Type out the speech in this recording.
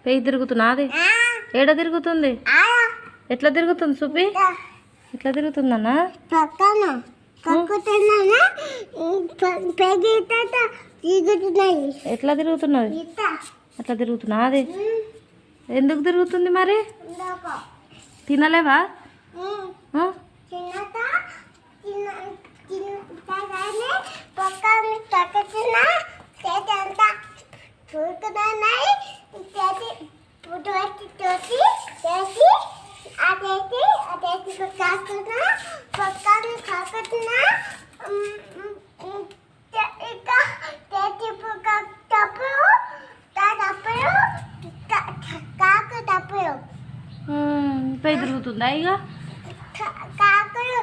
పెయ్యి తిరుగుతున్నా అది ఏడ తిరుగుతుంది ఎట్లా తిరుగుతుంది సుబ్బి ఎట్లా తిరుగుతుందన్నా ఎట్లా తిరుగుతున్నది అట్లా తిరుగుతున్నా అది ఎందుకు తిరుగుతుంది మరి తినలేవా పెయ్యి తిరుగుతుందా ఇక కాకులు